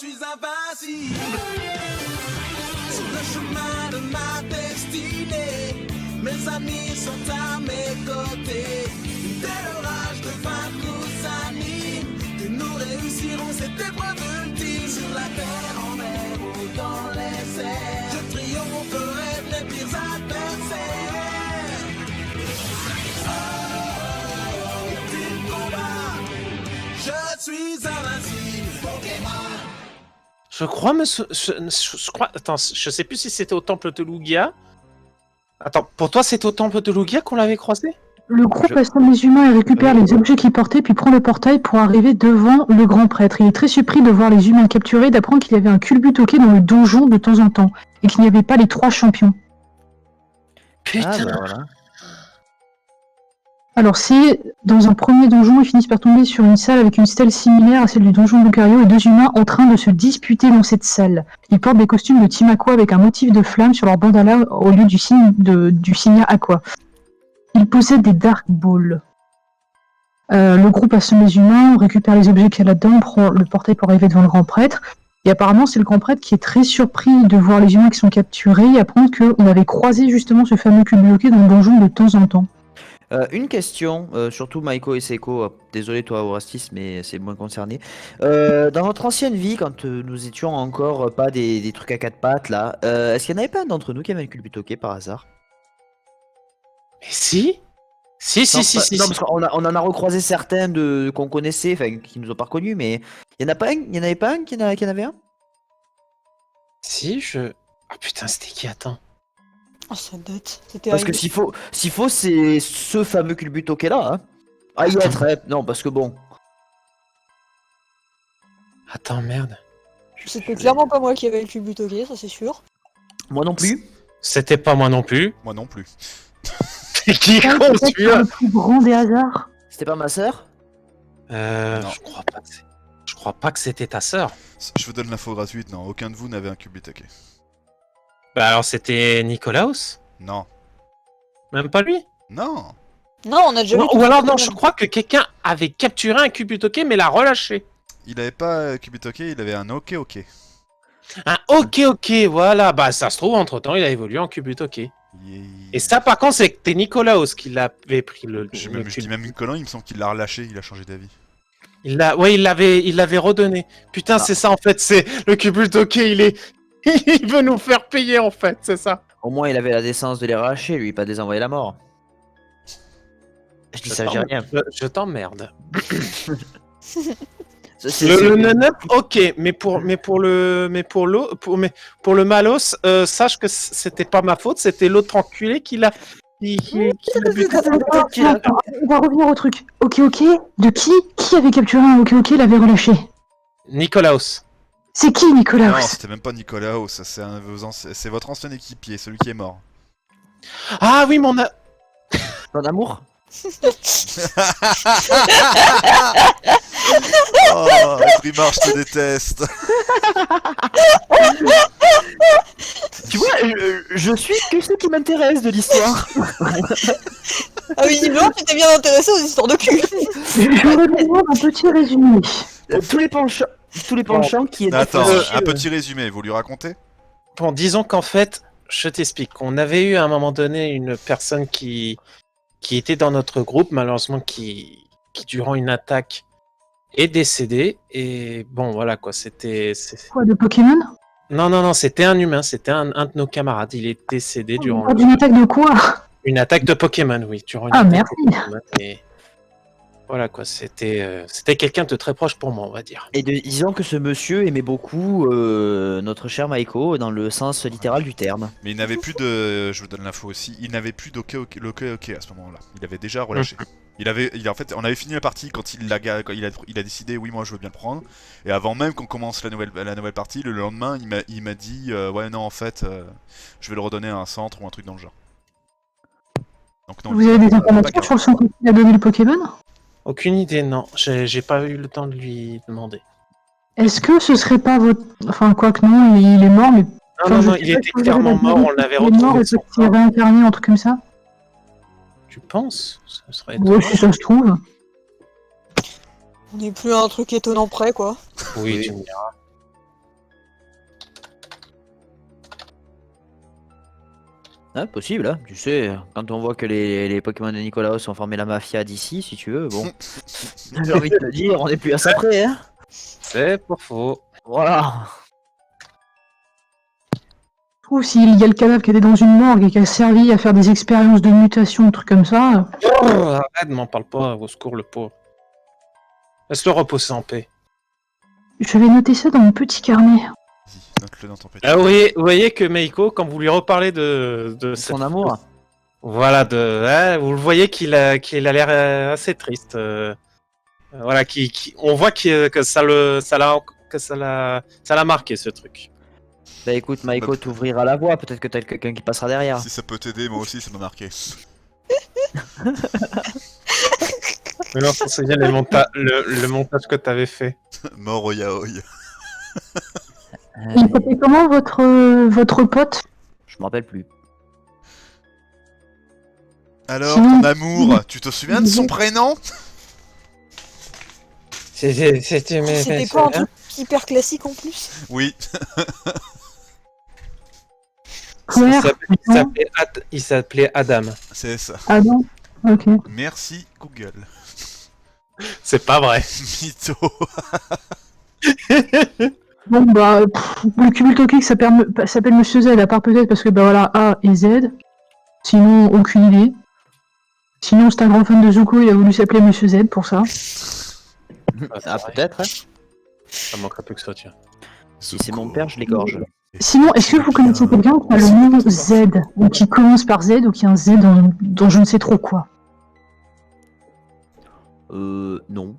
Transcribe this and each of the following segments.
suis invincible. Sur le chemin de ma destinée, mes amis sont à mes côtés. Dès l'orage de vaincre nous anime, que nous réussirons cette épreuve ultime. Sur la terre, en mer ou dans les airs, je triompherai de mes pires adversaires. Ultime combat, je suis invincible. Pokémon. Je crois, je crois. Attends, je sais plus si c'était au temple de Lugia. Attends, pour toi, c'était au temple de Lugia qu'on l'avait croisé? Le groupe assomme les humains et récupère les objets qu'ils portaient, puis prend le portail pour arriver devant le grand prêtre. Il est très surpris de voir les humains capturés et d'apprendre qu'il y avait un culbutoké dans le donjon de temps en temps, et qu'il n'y avait pas les 3 champions. Putain. Ah, bah voilà. Alors si, dans un premier donjon, ils finissent par tomber sur une salle avec une stèle similaire à celle du donjon de Lucario et 2 humains en train de se disputer dans cette salle. Ils portent des costumes de Team Aqua avec un motif de flamme sur leur bandana au lieu du signe du signe Aqua. Ils possèdent des Dark Balls. Le groupe assomme les humains, récupère les objets qu'il y a là-dedans, prend le portail pour arriver devant le grand prêtre. Et apparemment, c'est le grand prêtre qui est très surpris de voir les humains qui sont capturés et apprendre qu'on avait croisé justement ce fameux culbutoké dans le donjon de temps en temps. Une question, surtout Maiko et Seiko, désolé toi Orastis, mais c'est moins concerné. Dans notre ancienne vie, quand nous étions encore pas des trucs à 4 pattes là, est-ce qu'il n'y en avait pas un d'entre nous qui avait un culbutoké par hasard? Mais si. Si. Non, parce qu'on on en a recroisé certains qu'on connaissait, enfin qui nous ont pas reconnus, mais il y en avait pas un qui en avait un? Si, je. Ah putain, c'était qui? Attends. Oh, ça date. C'était Parce que arrivé. s'il faut, c'est ce fameux culbutoké là, hein. Ah, il y être, hein. Non, parce que bon. Attends, merde. C'était clairement pas moi qui avais le culbutoké, ça c'est sûr. Moi non plus. C'était pas moi non plus. Moi non plus. C'est qui con, Peut-être celui-là? le plus grand des hasards. C'était pas ma sœur? Non. Je crois pas que c'était ta sœur. Je vous donne l'info gratuite, non, aucun de vous n'avait un culbutoké. Bah alors c'était Nicolaos? Non. Même pas lui? Non. Non, on a déjà vu. Ou alors non, je crois que quelqu'un avait capturé un Culbutoké mais l'a relâché. Il avait pas culbutoké, il avait un ok. Un ok, voilà. Bah ça se trouve, entre-temps, il a évolué en Culbutoké. Et ça, par contre, c'était Nicolaos qui l'avait pris Je dis même Nicolas, il me semble qu'il l'a relâché, il a changé d'avis. il l'avait redonné. Putain, c'est ça en fait, c'est le Culbutoké, il veut nous faire payer en fait, c'est ça. Au moins, il avait la décence de les relâcher, lui, pas de les envoyer à la mort. Je dis ça, j'ai rien. Je t'emmerde. C'est- Le neuneup, ok, mais pour le Malos, sache que c'était pas ma faute, c'était l'autre enculé qui l'a buté. Attends, on va revenir au truc. Ok, de qui? Qui avait capturé un ok, l'avait relâché? Nicolaos. C'est qui, Nicolas? Non, c'était même pas Nicolas, ça c'est votre ancien équipier, celui qui est mort. Ah oui, Ton amour? Oh, Primar, je te déteste. Tu vois, je suis que ce qui m'intéresse de l'histoire. Ah oui, visiblement, tu t'es bien intéressé aux histoires de cul. Je voudrais vous faire un petit résumé. Tous les penchants qui étaient... Attends, possible. un petit résumé, vous lui racontez? Bon, disons qu'en fait, je t'explique. On avait eu à un moment donné une personne qui était dans notre groupe, malheureusement, qui durant une attaque est décédée. Et bon, voilà quoi, c'était. Quoi, de Pokémon? Non, c'était un humain, c'était un de nos camarades. Il est décédé durant D'une attaque de quoi? une attaque de Pokémon, oui. Durant une Ah, attaque merci. de Pokémon. Et voilà quoi, c'était quelqu'un de très proche pour moi, on va dire. Et disons que ce monsieur aimait beaucoup notre cher Maiko dans le sens littéral du terme. Mais il n'avait plus de... Je vous donne l'info aussi, il n'avait plus d'ok à ce moment-là. Il avait déjà relâché. En fait, on avait fini la partie quand il a décidé, oui, moi je veux bien le prendre. Et avant même qu'on commence la nouvelle partie, le lendemain, il m'a dit, ouais, non, en fait, je vais le redonner à un centre ou un truc dans le genre. Donc, non, Vous avez des informations sur le son qu'il a donné le Pokémon? Aucune idée, non. J'ai pas eu le temps de lui demander. Est-ce que ce serait pas votre... Enfin, quoi que non, il est mort, mais... Non, il était clairement mort, on l'avait Il est mort retrouvé. et peut-être qu'il est réincarné, un truc comme ça? Tu penses? Ce serait Ouais, si ça se trouve. On n'est plus à un truc étonnant près, quoi. Oui, tu me diras. Ah, possible, hein. Tu sais, quand on voit que les Pokémon de Nicolaos ont formé la mafia d'ici, si tu veux, bon. J'ai envie de te dire, on est plus à ça près, hein. C'est pas faux. Voilà. Je trouve s'il y a le cadavre qui était dans une morgue et qui a servi à faire des expériences de mutation, un truc comme ça. Oh, arrête, m'en parle pas, au secours, le pauvre. Laisse-le reposer en paix. Je vais noter ça dans mon petit carnet. Vas-y, note-le dans ton petit. Ah, vous voyez que Meiko, quand vous lui reparlez de Son cette- amour. Voilà, vous le voyez qu'il a l'air assez triste. Voilà, on voit que ça l'a marqué ce truc. Bah écoute, Maiko t'ouvrira la voie, peut-être que t'as quelqu'un qui passera derrière. Si ça peut t'aider, moi aussi, ça m'a marqué. Mais non, c'est bien le montage que t'avais fait. Mort au yaoi. Il s'appelait comment votre pote? Je me rappelle plus. Alors, Sinon- ton amour, tu te souviens de son prénom? C'était pas un truc hyper classique en plus. Oui. Claire? Il s'appelait Adam. C'est ça. Ah non? Ok. Merci Google. C'est pas vrai. Mytho. Bon bah, le cumul clic s'appelle Monsieur Z, à part peut-être parce que bah voilà, A et Z. Sinon, aucune idée. Sinon, c'est un grand fan de Zuko, il a voulu s'appeler Monsieur Z pour ça. Ah, peut-être, hein. Ça manquerait plus que ça, tiens. Si c'est mon père, je l'égorge. Sinon, est-ce que vous connaissez quelqu'un qui a le nom Z, ou qui commence par Z, ou qui a un Z dans je ne sais trop quoi? Non.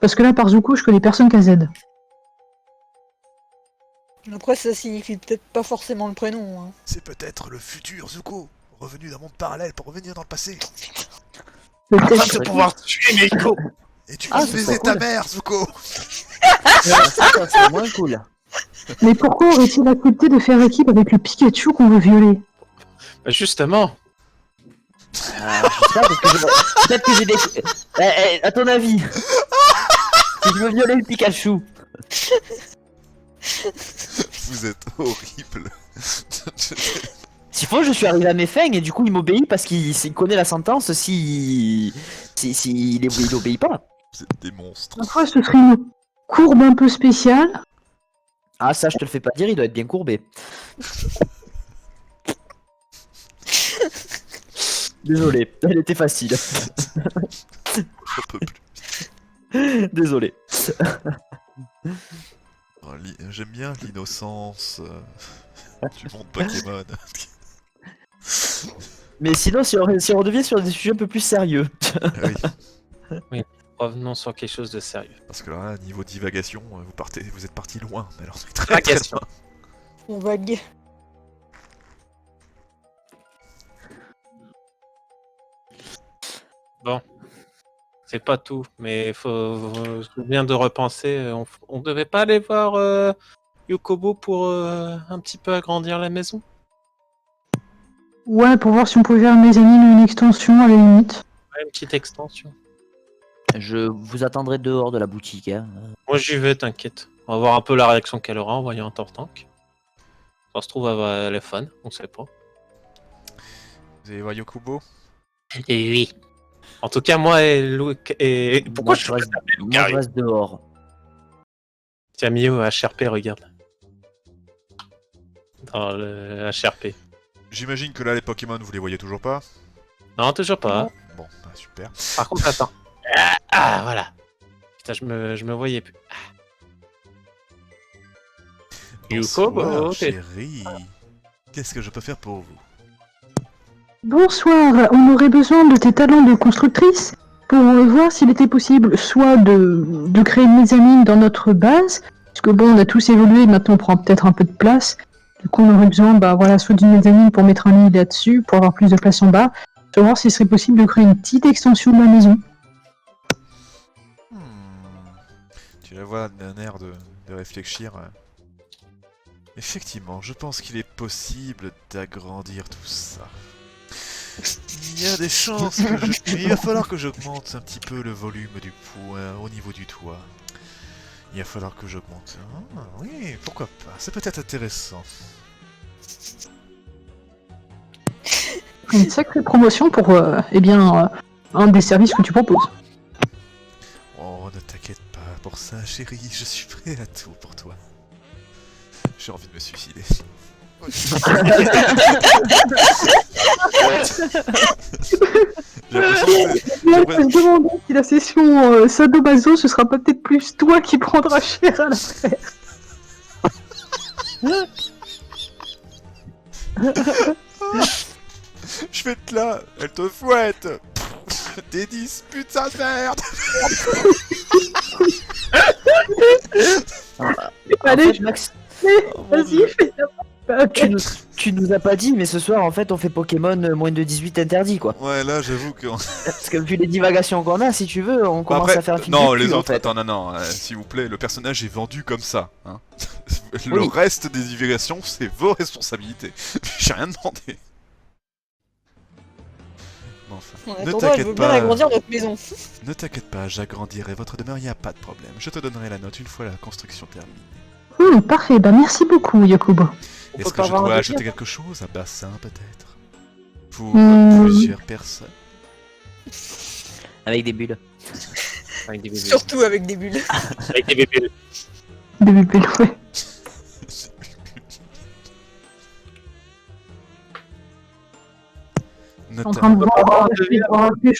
Parce que là, par Zuko, je connais personne qui a Z. Après, ça signifie peut-être pas forcément le prénom. Hein. C'est peut-être le futur Zuko, revenu d'un monde parallèle pour revenir dans le passé. Peut-être. de pouvoir tuer Meiko. Et tu Ah, vas ce baiser serait ta cool. mère, Zuko. Ça, c'est moins cool. Mais pourquoi aurait-il accepté de faire équipe avec le Pikachu qu'on veut violer? Bah, justement. Je sais pas, parce que peut-être que j'ai des... à ton avis, si je veux violer le Pikachu, Vous êtes horrible. s'il faut, je suis arrivé à mes fins et du coup il m'obéit parce qu'il connaît la sentence il obéit pas. Vous êtes des monstres. Parfois, ce serait une courbe un peu spéciale. Ah ça je te le fais pas dire, il doit être bien courbé. Désolé, elle était facile. Je peux plus. Désolé. Oh, j'aime bien l'innocence du monde Pokémon. Mais sinon si on revient sur des sujets un peu plus sérieux. Oui, Revenons sur quelque chose de sérieux. parce que là, niveau divagation, vous êtes parti loin. Mais alors, très très Divagation. loin. On vague. C'est pas tout, mais je viens de repenser. On devait pas aller voir Yokobo pour un petit peu agrandir la maison. Ouais, pour voir si on pouvait faire mes amis une extension à la limite. Ouais, une petite extension. Je vous attendrai dehors de la boutique. Hein. Moi j'y vais, t'inquiète. On va voir un peu la réaction qu'elle aura en voyant un Tortank. Ça se trouve, elle est fan, on sait pas. Vous allez voir Yokubo? Et oui. En tout cas, moi et pourquoi Moi, je je reste, t'appelle moi, Lucario je reste dehors. Tiens, Mio, HRP, regarde. Dans le HRP. J'imagine que là, les Pokémon, vous les voyez toujours pas? Non, toujours pas. Bon, bah super. Par contre, attends. Voilà. Putain, je me voyais plus. Yokobo, Bonsoir, t'es- chérie. Qu'est-ce que je peux faire pour vous? Bonsoir, on aurait besoin de tes talents de constructrice pour voir s'il était possible soit de créer une mezzanine dans notre base, parce que bon, on a tous évolué, maintenant on prend peut-être un peu de place. Du coup, on aurait besoin, bah voilà, soit d'une mezzanine pour mettre un lit là-dessus, pour avoir plus de place en bas, pour voir s'il serait possible de créer une petite extension de la maison. Tu la vois d'un air de réfléchir. Effectivement, je pense qu'il est possible d'agrandir tout ça. Il y a des chances que mais il va falloir que j'augmente un petit peu le volume du point au niveau du toit. Il va falloir que j'augmente. Ah, oui, pourquoi pas. C'est peut-être intéressant. Une sacrée promotion pour un des services que tu proposes. Oh, ne t'inquiète pas pour ça, chérie, je suis prêt à tout pour toi. J'ai envie de me suicider. J'ai l'impression que c'est- Là, je me demandais si la session sadomaso, ce sera peut-être plus toi qui prendras cher à la faire. Je vais être là, elle te fouette. Des disputes, ça de merde. Allez, En fait, Max, vas-y, fais-la. tu nous as pas dit, mais ce soir, en fait, on fait Pokémon moins de 18 interdit, quoi. Ouais, là, j'avoue que... Parce que vu les divagations qu'on a, si tu veux, on commence Après, à faire un film non, de cul, les en autres, fait. attends, non, s'il vous plaît, le personnage est vendu comme ça. Hein. Le Oui. reste des divagations, c'est vos responsabilités. J'ai rien demandé. Bon, enfin, En ne attendant, elle t'inquiète veut bien pas. agrandir notre maison. Ne t'inquiète pas, j'agrandirai votre demeure, y a pas de problème. Je te donnerai la note une fois la construction terminée. Parfait, bah merci beaucoup, Yakubo. Est-ce que pas je avoir un dois deuxième ajouter quelque chose? Un bassin, peut-être? Pour Hmm. plusieurs personnes. Avec des bulles. Avec des bébés. Surtout avec des bulles. Avec des bébés. BBP, ouais. Je suis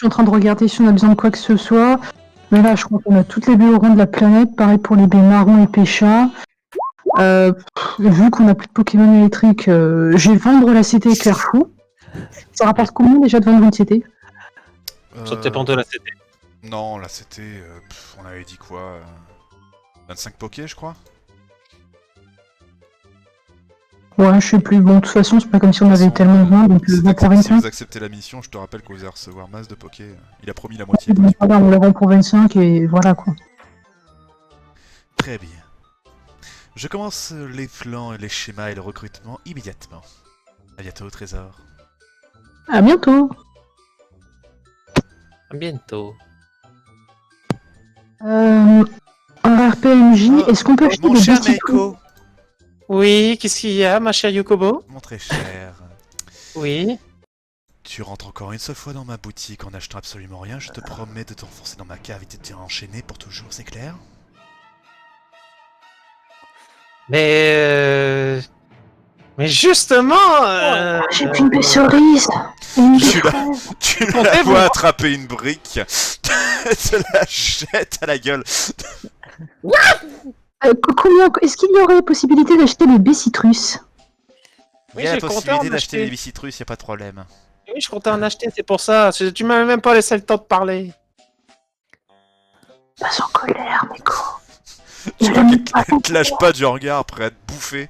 en train de regarder si on a besoin de quoi que ce soit. Mais là, je crois qu'on a toutes les baies au rang de la planète. Pareil pour les baies marron et pécha. Vu qu'on a plus de Pokémon électriques, je vais vendre la CT Éclairfou. Ça rapporte combien déjà de vendre une CT? Ça dépend de la CT. Non, là c'était... on avait dit quoi 25 Poké, je crois. Ouais, je sais plus. Bon, de toute façon, c'est pas comme si on avait tellement besoin, donc Si va pour 25. vous acceptez la mission, je te rappelle que vous allez recevoir masse de Poké. Il a promis la moitié. Donc, voilà, on le vend pour 25 et voilà quoi. Très bien. Je commence les plans, les schémas et le recrutement immédiatement. À bientôt, Trésor. À bientôt. À bientôt. En RPMJ, est-ce qu'on peut acheter Mon des cher petits trucs? Meiko, Oui, qu'est-ce qu'il y a, ma chère Yokobo? mon très cher, Oui. tu rentres encore une seule fois dans ma boutique en achetant absolument rien. Je te promets de t'enfoncer dans ma cave et de t'y enchaîner pour toujours, c'est clair? Mais justement. J'ai pris une belle cerise. Une Tu belle l'as- fraise. Tu Comptez, la vous. vois attraper une brique, te la jette à la gueule. Combien est-ce qu'il y aurait possibilité d'acheter des baies citrus? Il y a la j'ai compté possibilité en d'acheter acheter. des bicitrus, y a pas de problème. Oui, je comptais en acheter, c'est pour ça. Tu m'avais même pas laissé le temps de parler. Pas en colère, Miko. Je crois qu'elle te lâche pas du regard après être bouffé.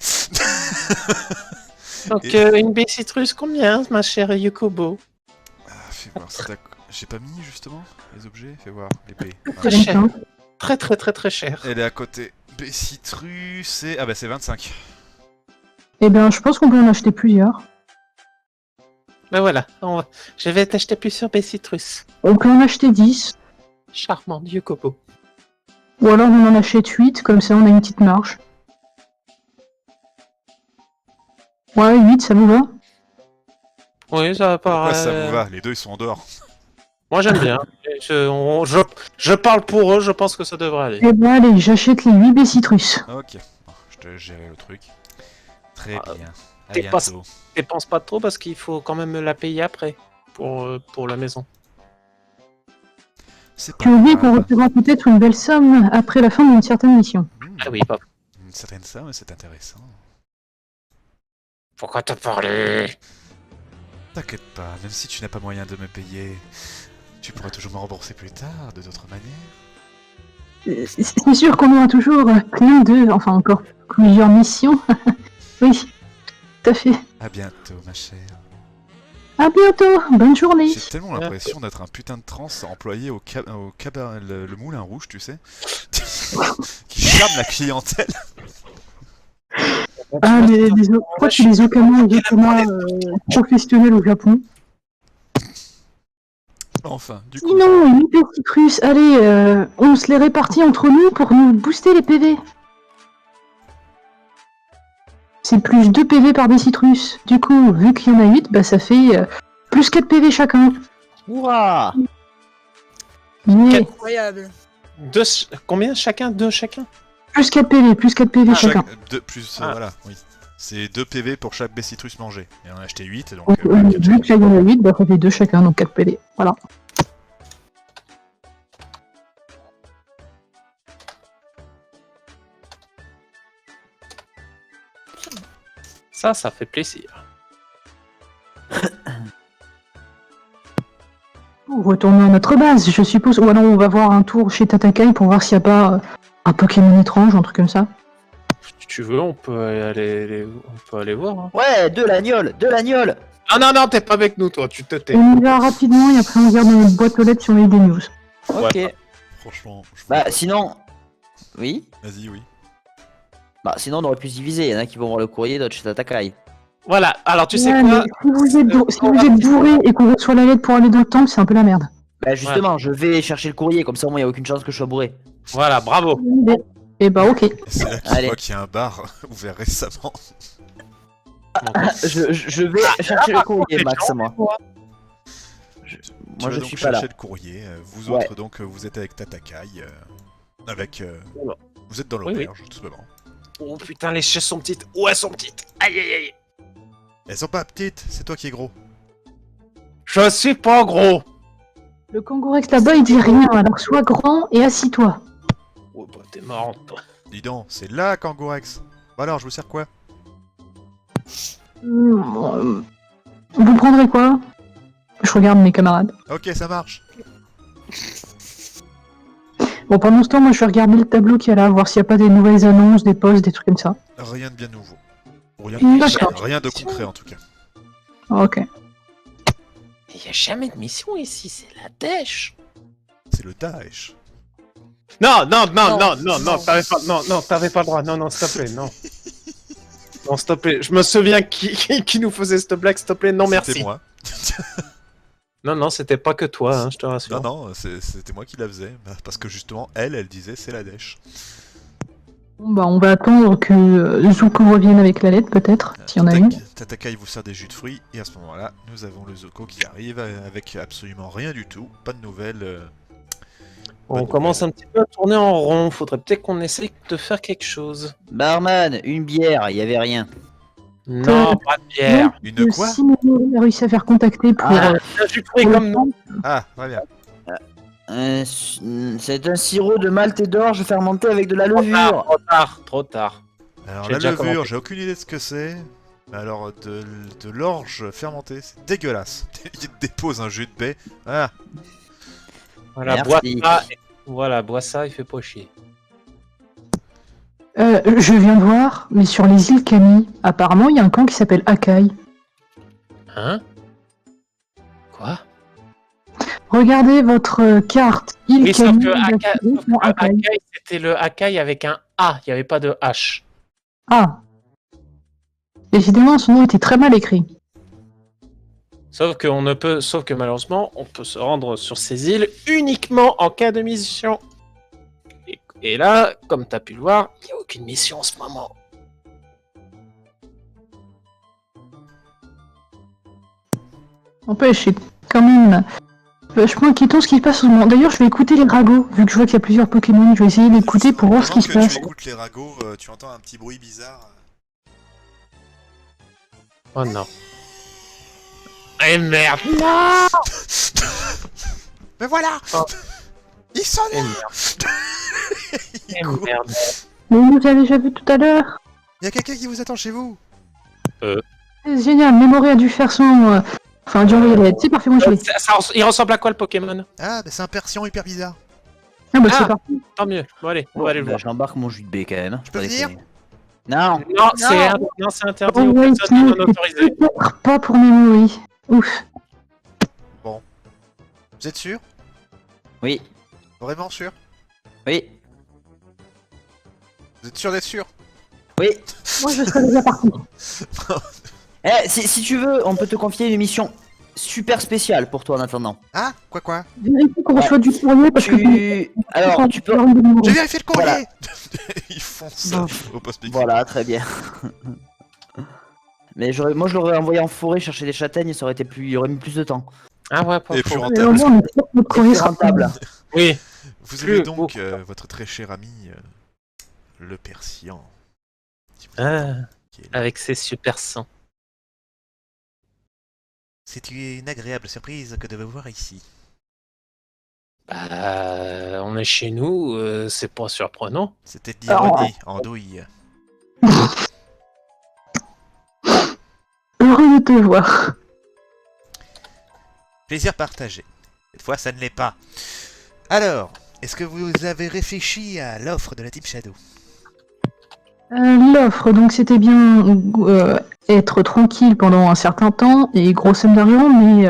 Donc, Et- une baie citrus, combien, ma chère Yokobo? Ah, fais voir, c'est d'accord. J'ai pas mis justement les objets? Fais voir, les baies. Très Voilà. cher. Très, très, très, très cher. Elle est à côté. Bicitrus, c'est... Ah bah c'est 25. Eh bien, je pense qu'on peut en acheter plusieurs. Ben voilà, je vais t'acheter plusieurs baies citrus. On peut en acheter 10. Charmant, Yokobo. Ou alors on en achète 8, comme ça on a une petite marge. Ouais, 8, ça vous va? Oui, ça va pas. Pourquoi ça vous va? Les deux ils sont en dehors. Moi j'aime bien. Je parle pour eux, je pense que ça devrait aller. Eh ben allez, j'achète les 8 baies citrus. Ok, bon, je te laisse gérer le truc. Très Ah, bien. À t'es pas- bientôt. Dépense pas trop parce qu'il faut quand même me la payer après pour la maison. C'est pas Tu oublies qu'on grave. recevra peut-être une belle somme après la fin d'une certaine mission. Ah oui, pas. Une certaine somme, c'est intéressant. Pourquoi t'as parlé? T'inquiète pas, même si tu n'as pas moyen de me payer, tu pourras toujours me rembourser plus tard, de d'autres manières. C'est sûr qu'on aura toujours plein de... Enfin, encore plusieurs missions. Oui, tout à fait. À bientôt, ma chère. À bientôt, bonne journée. J'ai tellement l'impression d'être un putain de trans employé au le Moulin Rouge, tu sais, qui charme la clientèle. Ah, quoi, tu les Okama professionnels au Japon. Enfin, du coup, Sinon, 8 baies citrus, allez, on se les répartit entre nous pour nous booster les PV. C'est plus 2 PV par baie citrus. Du coup, vu qu'il y en a 8, bah ça fait Plus 4 PV chacun. Hurrah! Yeah. Incroyable. Combien chacun? 2 chacun? Plus 4 PV, plus 4 PV chacun. Voilà, oui. C'est 2 PV pour chaque citrus mangé. Et on a acheté 8, donc... Donc, vu que là, il y en a 8, bah, ça fait 2 chacun, donc 4 PV. Voilà. Ça fait plaisir. Retournons à notre base, je suppose. Ou alors on va voir un tour chez Tatakai pour voir s'il n'y a pas un Pokémon étrange, un truc comme ça. Si tu veux, on peut aller voir. Hein. Ouais, de l'agneau! Ah non, t'es pas avec nous, toi, tu te tais. On y va rapidement et après on regarde dans notre boîte aux lettres si on a eu des news. Ok. Ouais. Franchement... Bah, sinon... Oui? Vas-y, oui. Bah, sinon, on aurait pu se diviser. Il y en a qui vont voir le courrier, d'autres chez Tatakai. Voilà, alors tu sais Ouais, quoi? mais si vous êtes bourré et qu'on reçoit la lettre pour aller dans le temple, c'est un peu la merde. Bah, justement, je vais chercher le courrier, comme ça, au moins, il n'y a aucune chance que je sois bourré. Voilà, bravo. Et bah ok. Et c'est là qu'il Allez. voit qu'il y a un bar ouvert récemment. Je vais chercher le courrier, Max, moi. Tu Moi, vas je donc suis pas là. chercher le courrier. Vous Ouais. autres, donc, vous êtes avec Tatakai. Oula. Vous êtes dans Oui, l'auberge, tout simplement. Oh putain, les chaises sont petites. Ouais, elles sont petites. Aïe, aïe, aïe. Elles sont pas petites, c'est toi qui es gros. Je suis pas gros. Le Kangourex là-bas il dit rien, alors sois grand et assis-toi. Oh bah t'es marrante, toi. Dis donc, c'est là Kangourex. Bah alors, je vous sers quoi? Vous prendrez quoi? Je regarde mes camarades. Ok, ça marche. Bon, pendant ce temps, moi je vais regarder le tableau qu'il y a là, voir s'il n'y a pas des nouvelles annonces, des posts, des trucs comme ça. Rien de bien nouveau. Rien, D'accord. rien de concret en tout cas. Ok. Il y a jamais de mission ici, c'est la dèche. C'est le Daesh. Non, Non. t'avais pas le droit. Non, s'il te plaît, non. Non, s'il te plaît. Je me souviens qui nous faisait cette blague, s'il te plaît. Non, merci. C'était moi. Non, c'était pas que toi, hein, je te rassure. Non, c'était moi qui la faisais. Parce que justement, elle disait c'est la dèche. Bon, bah, on va attendre que Zuko revienne avec la lettre, peut-être, s'il y en a une. Tatakai vous sert des jus de fruits. Et à ce moment-là, nous avons le Zuko qui arrive avec absolument rien du tout. Pas de nouvelles. On commence un petit peu à tourner en rond. Faudrait peut-être qu'on essaye de faire quelque chose. Barman, une bière, il y avait rien. Non, pas de bière. Une quoi? Si Mémori a réussi à faire contacter pour... Ah. Un jus de fruits comme nous. Ah, très bien. C'est un sirop de malt et d'orge fermenté avec de la levure. Trop tard. Alors J'ai la déjà levure, commencé. j'ai aucune idée de ce que c'est. Mais alors de l'orge fermentée, c'est dégueulasse. Il dépose un jus de baie. Ah, Voilà, Merci. bois ça. Voilà, bois ça, il fait pas chier. Je viens de voir, mais sur les îles Kami, apparemment il y a un camp qui s'appelle Akai. Hein? Quoi? Regardez votre carte. Île Oui, sauf Kami. que Akai. Akai, c'était le Akai avec un A, il n'y avait pas de H. Ah. Décidément, son nom était très mal écrit. Sauf que malheureusement, on peut se rendre sur ces îles uniquement en cas de mission. Et là, comme t'as pu le voir, il n'y a aucune mission en ce moment. N'empêche, c'est quand même vachement inquiétant ce qui se passe en ce moment. D'ailleurs, je vais écouter les ragots, vu que je vois qu'il y a plusieurs Pokémon. Je vais essayer d'écouter pour voir ce qui se pendant que passe. tu écoutes les ragots, tu entends un petit bruit bizarre. Oh non. Eh merde! Mais voilà! Oh. Ils sont Eh là! merde! Eh merde! Mais vous avez déjà vu tout à l'heure. Il y a quelqu'un qui vous attend chez vous! C'est génial, Mémori a dû faire son... Enfin, dû envoyer la lettre. C'est parfait, moi je vais. Il ressemble à quoi le Pokémon? Ah, bah c'est un persian hyper bizarre. Ah bah Ah. c'est parti. Tant mieux. Bon allez, on va aller le Bah, voir. j'embarque mon jus de baie quand même. Hein. Je peux Pas venir? déconner. Non. Non, c'est interdit Oh, aux ouais, personnes sinon, non c'est autorisées. peut-être pas pour Mémori. Ouf. Vous êtes sûr? Oui. Vraiment sûr? Oui. Vous êtes sûr d'être sûr? Oui. Moi je serais déjà parti. Eh, si tu veux, on peut te confier une mission super spéciale pour toi en attendant. Ah, quoi? Vérifie qu'on reçoit du courrier parce que... Alors, tu peux... J'ai vérifié le courrier! Voilà. Ils font ça Bon. au poste Voilà, très bien. Mais moi, je l'aurais envoyé en forêt chercher des châtaignes, ça aurait été plus, il aurait mis plus de temps. Ah ouais, pas Et faux. plus Et au rentable. moins, on est sûr que notre courrier Plus sera rentable. Oui, Vous Plus avez donc beaucoup. votre très cher ami, le Persian. Si vous Ah, qui est là. avec ses super sangs. C'est une agréable surprise que de vous voir ici. Bah, on est chez nous, c'est pas surprenant. C'était de l'ironie, en douille. heureux de te voir. Plaisir partagé. Cette fois, ça ne l'est pas. Alors, est-ce que vous avez réfléchi à l'offre de la Team Shadow? L'offre, donc c'était bien être tranquille pendant un certain temps et grosse somme d'argent, mais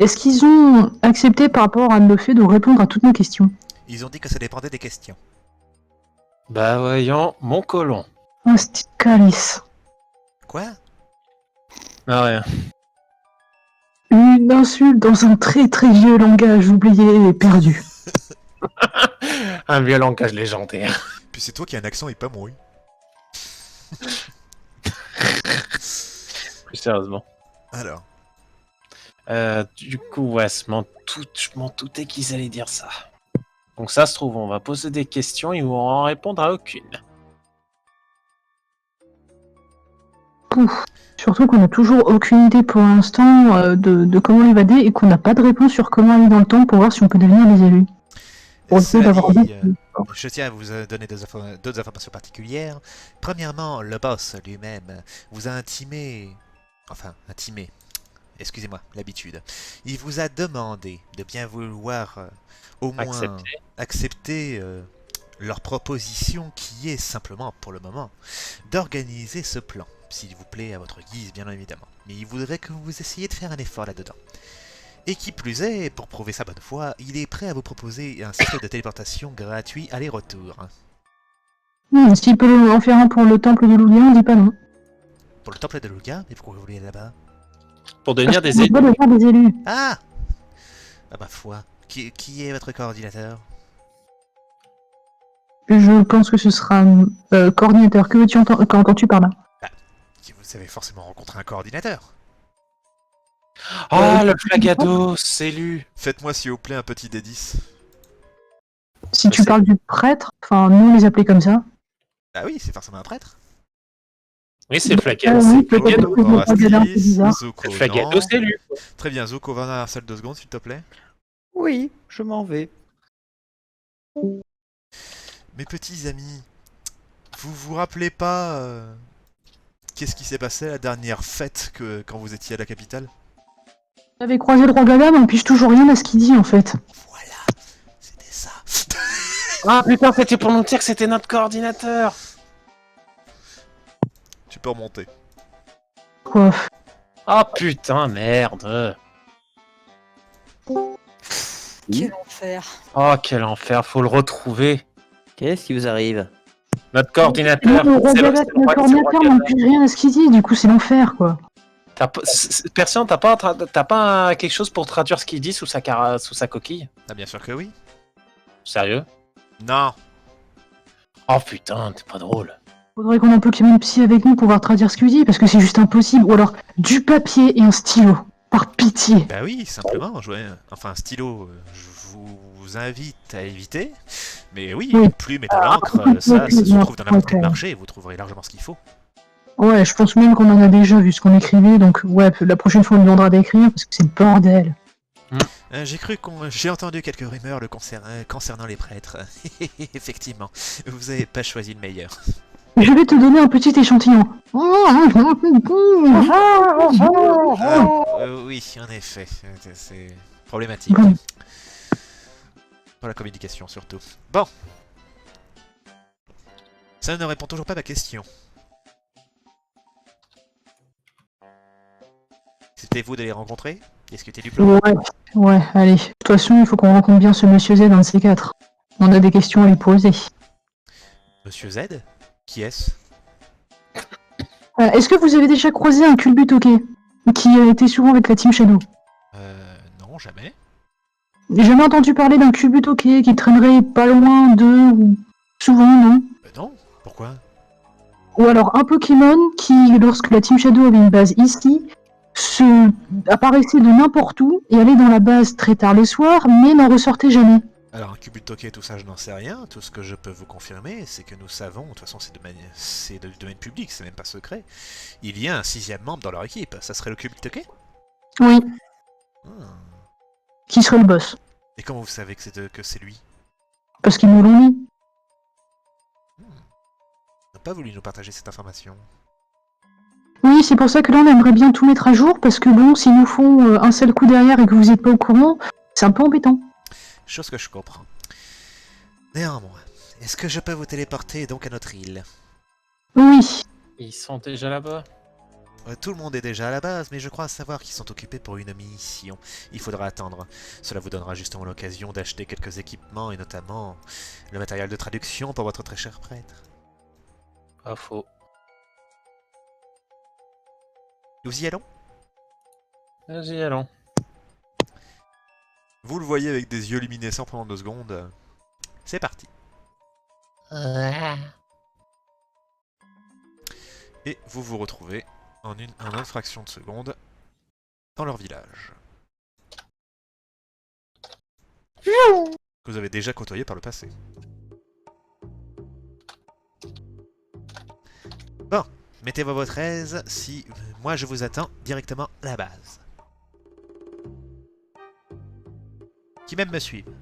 est-ce qu'ils ont accepté par rapport à le fait de répondre à toutes nos questions? Ils ont dit que ça dépendait des questions. Bah voyons, mon colon. Un petit calice. Quoi? Ah rien. Une insulte dans un très très vieux langage oublié et perdu. Un vieux langage légendaire. Puis c'est toi qui as un accent et pas moi. Plus sérieusement. Alors, Du coup, ouais, je m'en doutais qu'ils allaient dire ça. Donc ça se trouve, on va poser des questions, ils vont en répondre à aucune. Pouf. Surtout qu'on n'a toujours aucune idée pour l'instant de comment l'évader et qu'on n'a pas de réponse sur comment aller dans le temps pour voir si on peut devenir des élus. Pour essayer cela d'avoir dit, des- je tiens à vous donner d'autres informations particulières. Premièrement, le boss lui-même vous a intimé... Enfin, intimé. Excusez-moi, l'habitude. Il vous a demandé de bien vouloir au moins accepter leur proposition qui est simplement, pour le moment, d'organiser ce plan. S'il vous plaît, à votre guise, bien évidemment. Mais il voudrait que vous essayiez de faire un effort là-dedans. Et qui plus est, pour prouver sa bonne foi, il est prêt à vous proposer un système de téléportation gratuit aller-retour. S'il peut en faire un pour le temple de Loulia, on dit pas non. Pour le temple de Luga, mais pourquoi vous voulez aller là-bas? Pour devenir des On élus. doit devenir des élus. Ah! Ah ma foi. Qui est votre coordinateur? Je pense que ce sera coordinateur. Que veux-tu qu'entends-tu par là? Vous avez forcément rencontré un coordinateur. Ah, le flagado, c'est lu. Faites-moi s'il vous plaît un petit D10. Si tu parles du prêtre, enfin, nous on les appelait comme ça. Ah oui, c'est forcément un prêtre. Oui, c'est flagado, oui, c'est peut-être flagado. que je me regarde un peu bizarre. Zuko, C'est flagado, non. c'est lu. Très bien, Zuko, va dans la salle 2 secondes s'il te plaît. Oui, je m'en vais. Mes petits amis, vous vous rappelez pas qu'est-ce qui s'est passé à la dernière fête quand vous étiez à la capitale? J'avais croisé le roi Gaga, mais on pige toujours rien à ce qu'il dit en fait. Voilà, c'était ça. Ah putain, c'était pour nous dire que c'était notre coordinateur. Tu peux remonter. Quoi. Ah putain, merde. Quel enfer. Oh, quel enfer, faut le retrouver. Qu'est-ce qui vous arrive? Notre coordinateur. Le roi c'est Gaga, c'est le roi coordinateur, mais on Gaga. pige rien à ce qu'il dit, du coup c'est l'enfer quoi. Persian, t'as pas quelque chose pour traduire ce qu'il dit sous sa coquille? Ah bien sûr que oui. Sérieux? Non. Oh putain, t'es pas drôle. Faudrait qu'on ait une psy avec nous pour pouvoir traduire ce qu'il dit, parce que c'est juste impossible. Ou alors du papier et un stylo. Par pitié. Bah oui, simplement, enfin un stylo, je vous invite à éviter. Mais oui, Oui. plume et de l'encre, ça se trouve dans n'importe quel marché et vous trouverez largement ce qu'il faut. Ouais, je pense même qu'on en a déjà vu ce qu'on écrivait, donc ouais, la prochaine fois on lui demandera d'écrire, parce que c'est le bordel. J'ai entendu quelques rumeurs concernant les prêtres. Effectivement, vous avez pas choisi le meilleur. Je vais te donner un petit échantillon. Oui, en effet, c'est problématique. Bon. Pour la communication surtout. Bon. Ça ne répond toujours pas à ma question. C'était vous de les rencontrer? Est-ce que t'es du plan? Ouais, allez. De toute façon, il faut qu'on rencontre bien ce monsieur Z, un de ces quatre. On a des questions à lui poser. Monsieur Z? Qui est-ce? Est-ce que vous avez déjà croisé un culbutoqué qui était souvent avec la Team Shadow? Non, jamais. J'ai jamais entendu parler d'un culbutoqué qui traînerait pas loin de... ou souvent, non? Non? Pourquoi? Ou alors un Pokémon qui, lorsque la Team Shadow avait une base ici, apparaissait de n'importe où et allait dans la base très tard le soir, mais n'en ressortait jamais. Alors, un Kubutoke et tout ça, je n'en sais rien. Tout ce que je peux vous confirmer, c'est que nous savons, de toute façon, c'est du domaine public, c'est même pas secret. Il y a un 6ème membre dans leur équipe. Ça serait le Kubutoke? Oui, Hmm. qui serait le boss. Et comment vous savez que c'est lui? Parce qu'ils nous l'ont dit. Il n'a pas voulu nous partager cette information. Oui, c'est pour ça que là on aimerait bien tout mettre à jour, parce que bon, s'ils nous font un seul coup derrière et que vous n'êtes pas au courant, c'est un peu embêtant. Chose que je comprends. Néanmoins, est-ce que je peux vous téléporter donc à notre île? Oui, Ils sont déjà là-bas. Tout le monde est déjà à la base, mais je crois savoir qu'ils sont occupés pour une mission. Il faudra attendre. Cela vous donnera justement l'occasion d'acheter quelques équipements, et notamment le matériel de traduction pour votre très cher prêtre. Pas faux. Nous y allons? Vas-y, allons. Vous le voyez avec des yeux luminescents pendant 2 secondes. C'est parti. Et vous vous retrouvez en une fraction de seconde dans leur village. Que vous avez déjà côtoyé par le passé. Bon, mettez-vous à votre aise si moi je vous attends directement à la base. Qui même me suivent.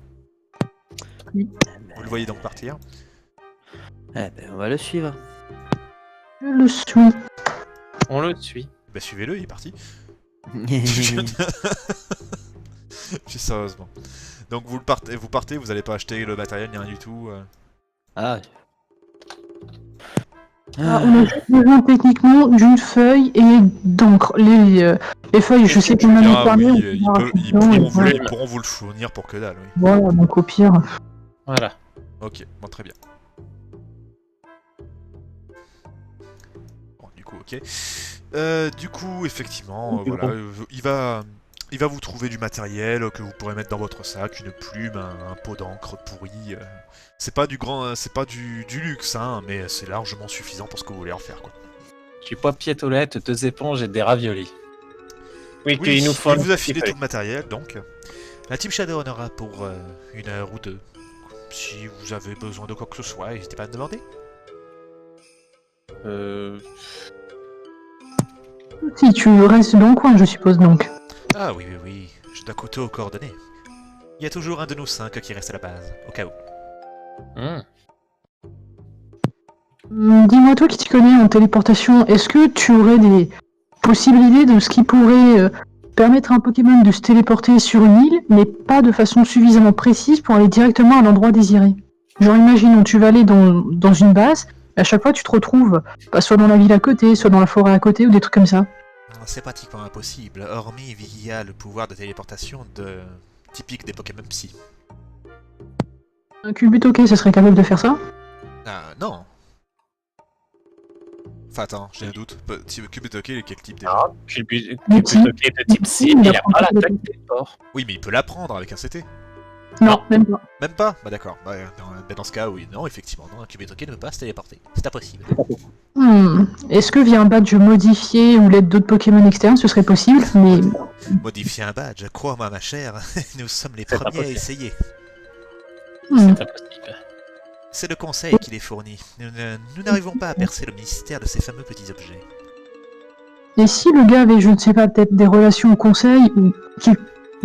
Vous le voyez donc partir. Eh ben, on va le suivre. je le suis. On le suit. Bah suivez-le, il est parti. Plus sérieusement. Donc vous partez, vous allez pas acheter le matériel ni rien du tout. Ah. Ah, on a juste besoin techniquement d'une feuille et d'encre. Les feuilles, je sais qu'on en a Ah parlé. oui, on ils, verra peuvent- ils rapidement, pourront et vous, voilà. ils pourront vous le fournir pour que dalle, oui. Voilà, donc au pire. Voilà. Ok, bon très bien. Bon du coup, ok. Du coup, effectivement, voilà, il va vous trouver du matériel que vous pourrez mettre dans votre sac, une plume, un pot d'encre pourri. C'est pas du luxe, hein, mais c'est largement suffisant pour ce que vous voulez en faire, quoi. Du papier toilette, 2 éponges et des raviolis. Oui, Oui, qu'il nous faut. il vous a filé tout le matériel, donc. La Team Shadow en aura pour 1 heure ou 2. Si vous avez besoin de quoi que ce soit, n'hésitez pas à me demander. Si tu restes dans le coin, je suppose donc. Ah oui, oui, oui, je dois coûter aux coordonnées. Il y a toujours un de nous 5 qui reste à la base, au cas où. Dis-moi, toi qui t'y connais en téléportation, est-ce que tu aurais des possibilités de ce qui pourrait permettre à un Pokémon de se téléporter sur une île, mais pas de façon suffisamment précise pour aller directement à l'endroit désiré? Genre, imaginons, tu vas aller dans une base, et à chaque fois tu te retrouves soit dans la ville à côté, soit dans la forêt à côté, ou des trucs comme ça. C'est pratiquement impossible, hormis via le pouvoir de téléportation typique des Pokémon Psy. Un Kubutoke, ça serait capable de faire ça? Ah non. Enfin attends, j'ai un doute. Kubutoke, il est quel type déjà? Ah, Kubutoke de type C, il a pas l'attaque des porcs. Oui, mais il peut l'apprendre avec un CT. Non, même pas. Même pas? Bah d'accord. Bah, dans ce cas, oui. Non, effectivement, non, un Kubutoke ne peut pas se téléporter. C'est impossible. Est-ce que via un badge modifié ou l'aide d'autres Pokémon externes, ce serait possible? Mais Modifier un badge, crois-moi ma chère, nous sommes les C'est pas premiers à possible. essayer. hmm, C'est impossible. C'est le conseil qui les fournit. Nous n'arrivons pas à percer le mystère de ces fameux petits objets. Et si le gars avait, je ne sais pas, peut-être des relations au conseil, ou qu'il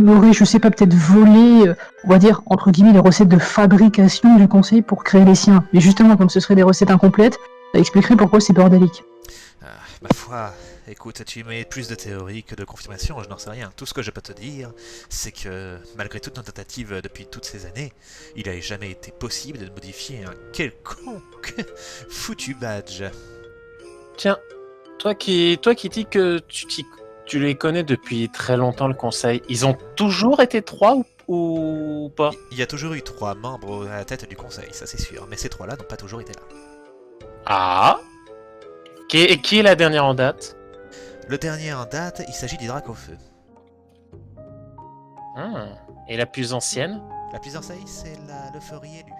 aurait, je sais pas, peut-être volé, on va dire, entre guillemets, les recettes de fabrication du conseil pour créer les siens. Mais justement, comme ce seraient des recettes incomplètes, ça expliquerait pourquoi c'est bordélique. Ah, ma foi, écoute, tu mets plus de théorie que de confirmation, je n'en sais rien. Tout ce que je peux te dire, c'est que, malgré toutes nos tentatives depuis toutes ces années, il n'a jamais été possible de modifier un quelconque foutu badge. Tiens, toi qui dis que tu les connais depuis très longtemps, le conseil, ils ont toujours été 3 ou pas? Il y a toujours eu 3 membres à la tête du conseil, ça c'est sûr, mais ces 3-là n'ont pas toujours été là. Ah. Qui est la dernière en date? Le dernier en date, il s'agit du Dracofeu. Et la plus ancienne? La plus ancienne, c'est le Furry élu.